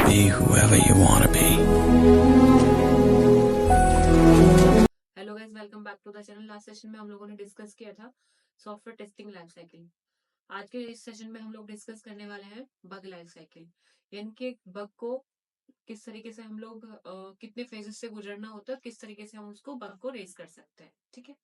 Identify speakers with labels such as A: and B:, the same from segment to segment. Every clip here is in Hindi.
A: be whoever you want to be.
B: Hello guys, welcome back to the channel. Last session में हम लोगों ने डिस्कस किया था सॉफ्टवेयर टेस्टिंग लाइफ साइकिल। आज के इस सेशन में हम लोग डिस्कस करने वाले हैं बग लाइफ साइकिल, यानी कि बग को किस तरीके से हम लोग कितने फेजेस से गुजरना होता है, किस तरीके से हम उसको बग को रेज कर सकते हैं। ठीक है,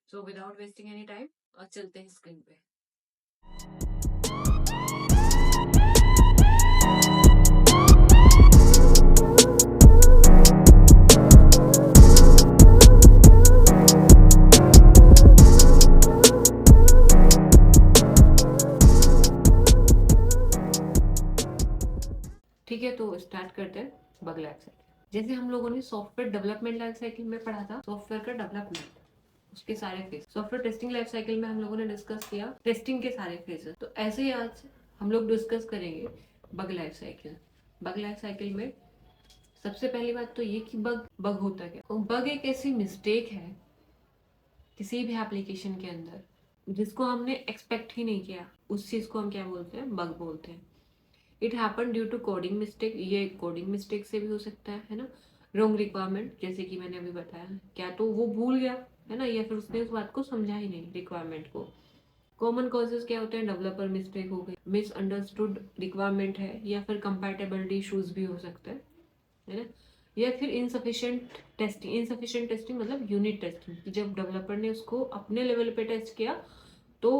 B: so without wasting any time चलते हैं स्क्रीन पे। ठीक है, तो स्टार्ट करते हैं बग लाइफ साइकिल। जैसे हम लोगों ने सॉफ्टवेयर डेवलपमेंट लाइफ साइकिल में पढ़ा था सॉफ्टवेयर का डेवलपमेंट, उसके सारे phase. Software testing life cycle में हम लोगों ने डिस्कस किया टेस्टिंग के सारे फेजेस। तो ऐसे ही आज हम लोग डिस्कस करेंगे bug life cycle. Bug life cycle में सबसे पहली बात तो ये कि बग बग होता क्या। तो बग एक ऐसी मिस्टेक है किसी भी एप्लीकेशन के अंदर जिसको हमने एक्सपेक्ट ही नहीं किया, उस चीज को हम क्या बोलते हैं, बग बोलते हैं। It happen due to coding mistake. ये कोडिंग मिस्टेक से भी हो सकता है ना। रॉन्ग रिक्वायरमेंट, जैसे कि मैंने अभी बताया, क्या तो वो भूल गया है ना, या फिर उसने उस बात को समझा ही नहीं रिक्वायरमेंट को। कॉमन कॉजेज क्या होते हैं, डेवलपर मिस्टेक हो गई, मिसअंडरस्टूड रिक्वायरमेंट है, या फिर कंपैटिबिलिटी इश्यूज भी हो सकते हैं, है ना। या फिर इनसफिशिएंट टेस्टिंग। इनसफिशिएंट टेस्टिंग मतलब यूनिट टेस्टिंग, कि जब डेवलपर ने उसको अपने लेवल पे टेस्ट किया तो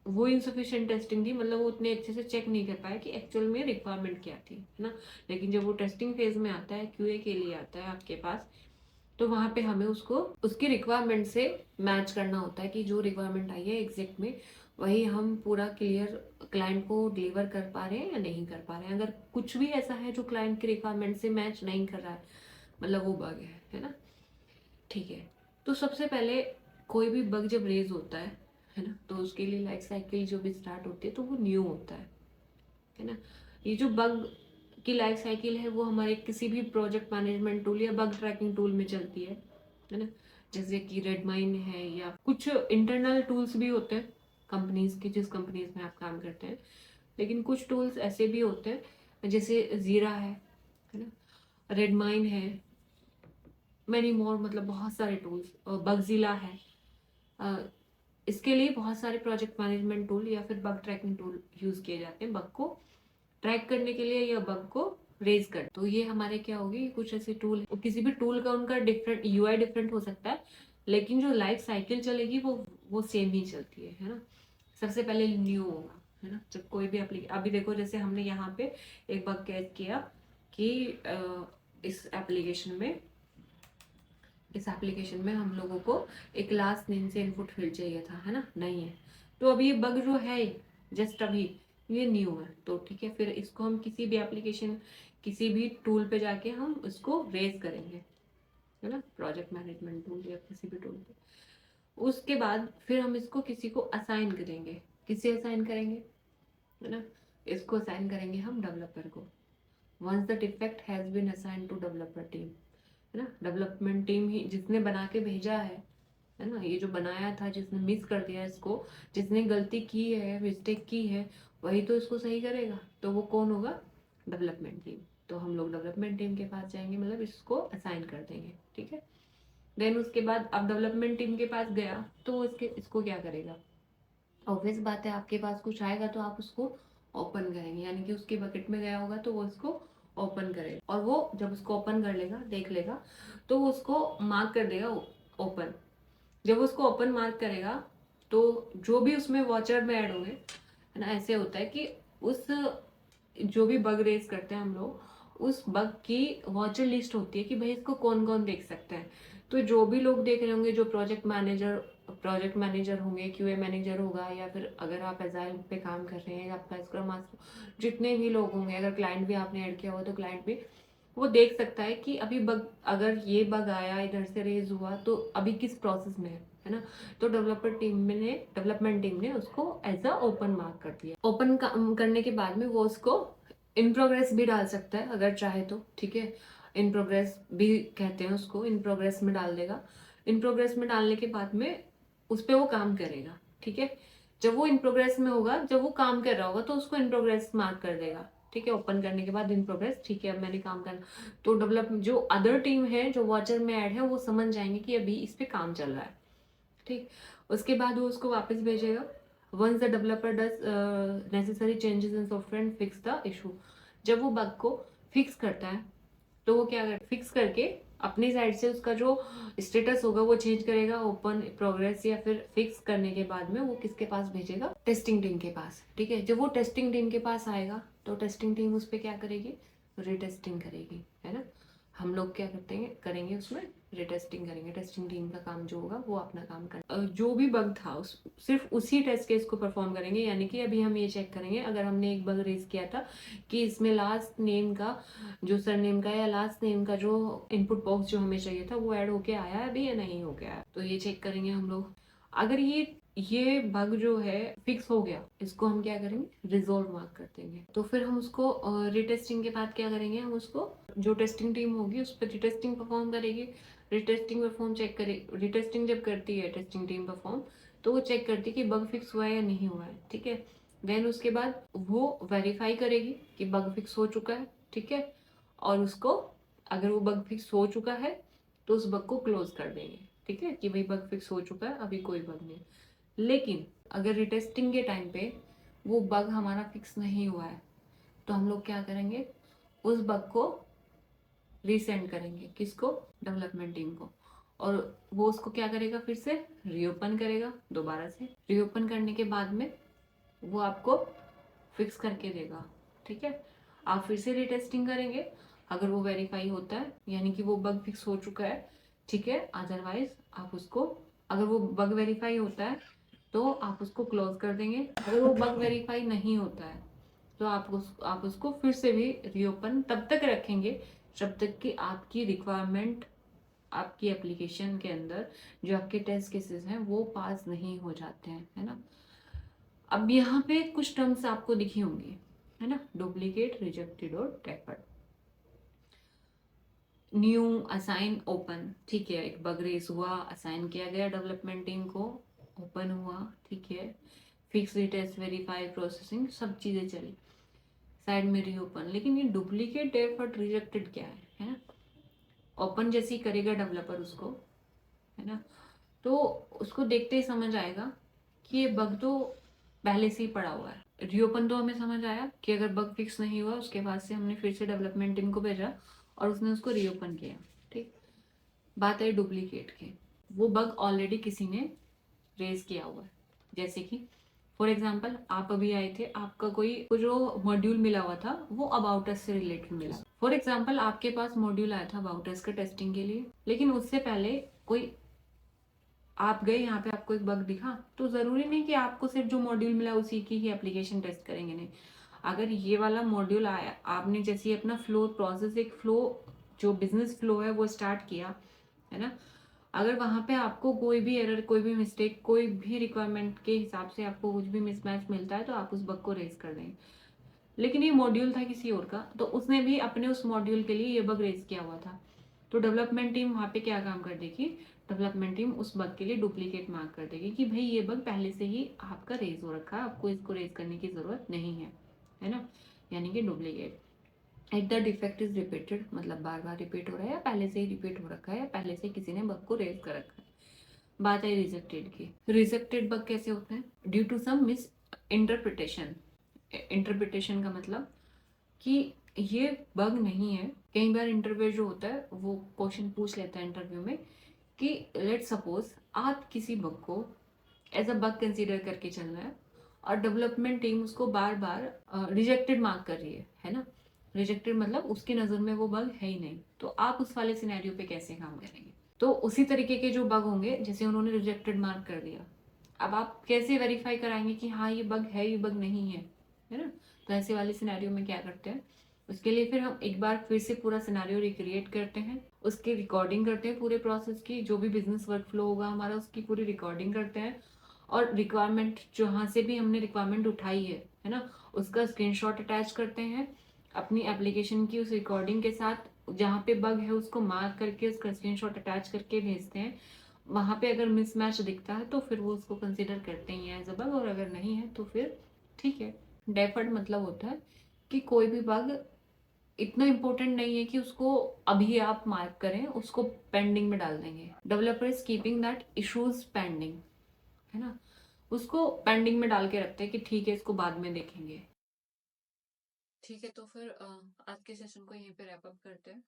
B: वो इनसफिशिएंट टेस्टिंग थी, मतलब वो उतने अच्छे से चेक नहीं कर पाया कि एक्चुअल में रिक्वायरमेंट क्या थी, है ना। लेकिन जब वो टेस्टिंग फेज में आता है, क्यूए के लिए आता है आपके पास, तो वहां पे हमें उसको उसकी रिक्वायरमेंट से मैच करना होता है कि जो रिक्वायरमेंट आई है एग्जैक्ट में वही हम पूरा क्लियर क्लाइंट को डिलीवर कर पा रहे हैं या नहीं कर पा रहे हैं। अगर कुछ भी ऐसा है जो क्लाइंट की रिक्वायरमेंट से मैच नहीं कर रहा है, मतलब वो बग है ना। ठीक है, तो सबसे पहले कोई भी बग जब रेज होता है ना, तो उसके लिए लाइफ साइकिल जो भी स्टार्ट होती है तो वो न्यू होता है ना। ये जो बग की लाइफ साइकिल है वो हमारे किसी भी प्रोजेक्ट मैनेजमेंट टूल या बग ट्रैकिंग टूल में चलती है ना। जैसे कि रेडमाइन है, या कुछ इंटरनल टूल्स भी होते हैं कंपनीज के, जिस कंपनीज में आप काम करते हैं। लेकिन कुछ टूल्स ऐसे भी होते हैं जैसे जीरा है ना, रेडमाइन है, मैनी मोर, मतलब बहुत सारे टूल्स, बगजिला है। अ, इसके लिए बहुत सारे प्रोजेक्ट मैनेजमेंट टूल या फिर बग ट्रैकिंग टूल यूज किए जाते हैं बग को ट्रैक करने के लिए या बग को रेज कर। तो ये हमारे क्या होगी, कुछ ऐसे टूल है। किसी भी टूल का उनका डिफरेंट यूआई डिफरेंट हो सकता है, लेकिन जो लाइफ साइकिल चलेगी वो सेम ही चलती है ना। सबसे पहले न्यू होगा, है ना। जब कोई भी अभी देखो, जैसे हमने यहाँ पे एक बग कैच किया कि इस एप्लीकेशन में हम लोगों को एक लास्ट नेम से इनपुट फील्ड चाहिए था, है ना, नहीं है। तो अभी ये बग जो है जस्ट अभी ये न्यू है, तो ठीक है, फिर इसको हम किसी भी एप्लीकेशन, किसी भी टूल पे जाके हम इसको रेज करेंगे, है ना, प्रोजेक्ट मैनेजमेंट टूल या किसी भी टूल पे। उसके बाद फिर हम इसको किसी को असाइन करेंगे। किसे असाइन करेंगे, है ना, इसको असाइन करेंगे हम डेवलपर को। Once the defect has been assign to developer team, है ना। डेवलपमेंट टीम ही जिसने बना के भेजा है ना, ये जो बनाया था, जिसने मिस कर दिया इसको, जिसने गलती की है, मिस्टेक की है, वही तो इसको सही करेगा। तो वो कौन होगा, डेवलपमेंट टीम। तो हम लोग डेवलपमेंट टीम के पास जाएंगे, मतलब इसको असाइन कर देंगे, ठीक है। देन उसके बाद अब डेवलपमेंट टीम के पास गया तो इसको क्या करेगा, ऑब्वियस बात है, आपके पास कुछ आएगा तो आप उसको ओपन करेंगे, यानी कि उसके बकेट में गया होगा तो वो उसको ओपन करेगा। और वो जब उसको ओपन कर लेगा, देख लेगा, तो वो उसको मार्क कर देगा ओपन। जब उसको ओपन मार्क करेगा तो जो भी उसमें वॉचर में ऐड होंगे, है ना, ऐसे होता है कि उस जो भी बग रेज करते हैं हम लोग, उस बग की वॉचर लिस्ट होती है कि भाई इसको कौन कौन देख सकते हैं। तो जो भी लोग देख रहे होंगे, जो प्रोजेक्ट मैनेजर होंगे, क्यूए मैनेजर होगा, या फिर अगर आप एजाइल पे काम कर रहे हैं, आपका स्क्रम मास्टर, जितने भी लोग होंगे, अगर क्लाइंट भी आपने ऐड किया हुआ तो क्लाइंट भी वो देख सकता है कि अभी बग, अगर ये बग आया, इधर से रेज हुआ, तो अभी किस प्रोसेस में है ना। तो डेवलपमेंट टीम ने उसको एज अ ओपन मार्क कर दिया। ओपन करने के बाद में वो उसको इन प्रोग्रेस भी डाल सकता है अगर चाहे तो, ठीक है। इन प्रोग्रेस भी कहते हैं उसको, इन प्रोग्रेस में डाल देगा। इन प्रोग्रेस में डालने के बाद में उस पर वो काम करेगा, ठीक है। जब वो इन प्रोग्रेस में होगा, जब वो काम कर रहा होगा, तो उसको इन प्रोग्रेस मार्क कर देगा, ठीक है, ओपन करने के बाद इन प्रोग्रेस, ठीक है अब मैंने काम करना, तो डेवलप जो अदर टीम है जो वॉचर में ऐड है वो समझ जाएंगे कि अभी इस पे काम चल रहा है, ठीक। उसके बाद वो उसको वापस भेजेगा। Once the developer does necessary changes in software and fix the issue, जब वो बग को फिक्स करता है तो वो क्या कर फिक्स करके अपनी साइड से उसका जो स्टेटस होगा वो चेंज करेगा, ओपन प्रोग्रेस या फिर फिक्स करने के बाद में वो किसके पास भेजेगा, टेस्टिंग टीम के पास, ठीक है। जब वो टेस्टिंग टीम के पास आएगा तो टेस्टिंग टीम उस पर क्या करेगी, रीटेस्टिंग करेगी, है ना। हम लोग क्या करते हैं करेंगे उसमें रिटेस्टिंग करेंगे, टेस्टिंग टीम का काम जो होगा वो अपना काम कर जो भी बग था सिर्फ उसी टेस्ट केस को परफॉर्म करेंगे। यानी कि अभी हम ये चेक करेंगे, अगर हमने एक बग रेज किया था कि इसमें लास्ट नेम का जो सरनेम का या लास्ट नेम का जो इनपुट बॉक्स जो हमें चाहिए था वो ऐड होके आया है अभी या नहीं हो गया है, तो ये चेक करेंगे हम लोग। अगर ये बग जो है फिक्स हो गया, इसको हम क्या करेंगे, रिजॉल्व मार्क कर देंगे। तो फिर हम उसको रिटेस्टिंग के बाद क्या करेंगे, हम उसको जो टेस्टिंग टीम होगी उस पर रिटेस्टिंग परफॉर्म करेगी। रिटेस्टिंग परफॉर्म चेक करे, रिटेस्टिंग जब करती है टेस्टिंग टीम परफॉर्म, तो वो चेक करती है कि बग फिक्स हुआ है या नहीं हुआ है, ठीक है। देन उसके बाद वो वेरीफाई करेगी कि बग फिक्स हो चुका है, ठीक है। और उसको अगर वो बग फिक्स हो चुका है तो उस बग को क्लोज कर देंगे, ठीक है, कि भाई बग फिक्स हो चुका है, अभी कोई बग नहीं। लेकिन अगर रिटेस्टिंग के टाइम पे वो बग हमारा फिक्स नहीं हुआ है तो हम लोग क्या करेंगे, उस बग को रीसेंड करेंगे, किसको, डेवलपमेंट टीम को। और वो उसको क्या करेगा, फिर से रीओपन करेगा दोबारा से। रीओपन करने के बाद में वो आपको फिक्स करके देगा, ठीक है। आप फिर से रीटेस्टिंग करेंगे, अगर वो वेरीफाई होता है यानी कि वो बग फिक्स हो चुका है, ठीक है। अदरवाइज आप उसको, अगर वो बग वेरीफाई होता है तो आप उसको क्लोज कर देंगे। अगर वो बग वेरीफाई नहीं होता है तो आप उसको फिर से भी रीओपन तब तक रखेंगे जब तक कि आपकी रिक्वायरमेंट, आपकी एप्लीकेशन के अंदर जो आपके टेस्ट केसेस हैं वो पास नहीं हो जाते हैं, है ना। अब यहाँ पे कुछ टर्म्स आपको दिखी होंगी, है ना, डुप्लीकेट, रिजेक्टेड और डेफर्ड। न्यू, असाइन, ओपन, ठीक है, एक बग रेस हुआ, असाइन किया गया डेवलपमेंट टीम को, ओपन हुआ, ठीक है, फिक्स, रीटेस्ट, वेरीफाई, प्रोसेसिंग, सब चीजें चली, साइड में रीओपन। लेकिन ये डुप्लीकेट, डेफर्ड, रिजेक्टेड क्या है ना। ओपन जैसे ही करेगा डेवलपर उसको, है ना, तो उसको देखते ही समझ आएगा कि ये बग तो पहले से ही पड़ा हुआ है। रीओपन तो हमें समझ आया कि अगर बग फिक्स नहीं हुआ उसके बाद से हमने फिर से डेवलपमेंट टीम को भेजा और उसने उसको रीओपन किया, ठीक। बात है डुप्लीकेट की, वो बग ऑलरेडी किसी ने रेज किया हुआ है। जैसे कि फॉर एग्जाम्पल आप अभी आए थे, आपका कोई जो मॉड्यूल मिला हुआ था वो अबाउट अस से रिलेटेड मिला। फॉर एग्जाम्पल आपके पास मॉड्यूल आया था अबाउट अस का टेस्टिंग के लिए, लेकिन उससे पहले कोई आप गए यहाँ पे, आपको एक बग दिखा, तो जरूरी नहीं कि आपको सिर्फ जो मॉड्यूल मिला उसी की ही एप्लीकेशन टेस्ट करेंगे, नहीं। अगर ये वाला मॉड्यूल आया, आपने जैसे अपना फ्लो प्रोसेस, एक फ्लो जो बिजनेस फ्लो है वो स्टार्ट किया, है ना, अगर वहां पे आपको कोई भी एरर, कोई भी मिस्टेक, कोई भी रिक्वायरमेंट के हिसाब से आपको कुछ भी मिसमैच मिलता है तो आप उस बग को रेज कर देंगे। लेकिन ये मॉड्यूल था किसी और का, तो उसने भी अपने उस मॉड्यूल के लिए ये बग रेज किया हुआ था, तो डेवलपमेंट टीम वहां पे क्या काम कर देगी, डेवलपमेंट टीम उस बग के लिए डुप्लीकेट मार्क कर देगी कि भाई ये बग पहले से ही आपका रेज हो रखा है, आपको इसको रेज करने की जरूरत नहीं है ना, यानी कि duplicate. If the defect is repeated, मतलब बार बार रिपीट हो रहा है या पहले से ही रिपीट हो रखा है या पहले से किसी ने बग को रेज कर रखा है। बात है रिजेक्टेड की। रिजेक्टेड बग कैसे होते हैं, due to some misinterpretation. Interpretation का मतलब कि ये बग नहीं है। कई बार इंटरव्यू जो होता है वो क्वेश्चन पूछ लेता है इंटरव्यू में कि लेट सपोज आप किसी बग को एज अ बग कंसीडर करके चलना है और डेवलपमेंट टीम उसको बार बार रिजेक्टेड मार्क कर रही है ना। रिजेक्टेड मतलब उसकी नज़र में वो बग है ही नहीं, तो आप उस वाले सिनेरियो पे कैसे काम करेंगे। तो उसी तरीके के जो बग होंगे, जैसे उन्होंने रिजेक्टेड मार्क कर दिया, अब आप कैसे वेरीफाई कराएंगे कि हाँ ये बग है, ये बग नहीं है ना। तो ऐसे वाले सिनेरियो में क्या करते हैं, उसके लिए फिर हम एक बार फिर से पूरा सिनेरियो रिक्रिएट करते हैं, उसकी रिकॉर्डिंग करते हैं पूरे प्रोसेस की, जो भी बिजनेस वर्क फ्लो होगा हमारा उसकी पूरी रिकॉर्डिंग करते हैं, और रिक्वायरमेंट जहाँ से भी हमने रिक्वायरमेंट उठाई है ना, उसका स्क्रीनशॉट अटैच करते हैं अपनी एप्लीकेशन की उस रिकॉर्डिंग के साथ, जहाँ पे बग है उसको मार्क करके उसका स्क्रीनशॉट अटैच करके भेजते हैं। वहाँ पे अगर मिसमैच दिखता है तो फिर वो उसको कंसिडर करते ही हैं एज अ बग, और अगर नहीं है तो फिर ठीक है। डेफर्ड मतलब होता है कि कोई भी बग इतना इम्पोर्टेंट नहीं है कि उसको अभी आप मार्क करें, उसको पेंडिंग में डाल देंगे। Developer is keeping that issues pending, है ना, उसको पेंडिंग में डाल के रखते हैं कि ठीक है इसको बाद में देखेंगे। ठीक है, तो फिर आज के सेशन को यहीं पे रैप अप करते हैं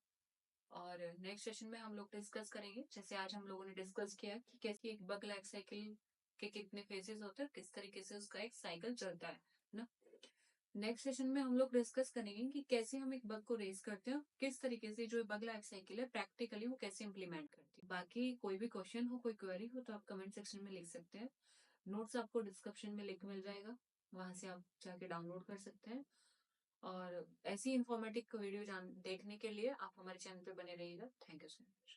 B: और नेक्स्ट सेशन में हम लोग डिस्कस करेंगे, जैसे आज हम लोगों ने डिस्कस किया कि कैसे एक बग लाइफ साइकिल के कितने फेजेस होते हैं, किस तरीके से उसका एक साइकिल चलता है ना। नेक्स्ट सेशन में हम लोग डिस्कस करेंगे कि कैसे हम एक बग को रेज करते हैं, किस तरीके से जो बग लाइफ साइकिल है प्रैक्टिकली वो कैसे इंप्लीमेंट करती है। बाकी कोई भी क्वेश्चन हो, कोई क्वेरी हो तो आप कमेंट सेक्शन में लिख सकते हैं। नोट्स आपको डिस्क्रिप्शन में लिंक मिल जाएगा, वहां से आप जाके डाउनलोड कर सकते हैं। और ऐसी इंफॉर्मेटिव वीडियो देखने के लिए आप हमारे चैनल पे बने रहिएगा। Thank you so much.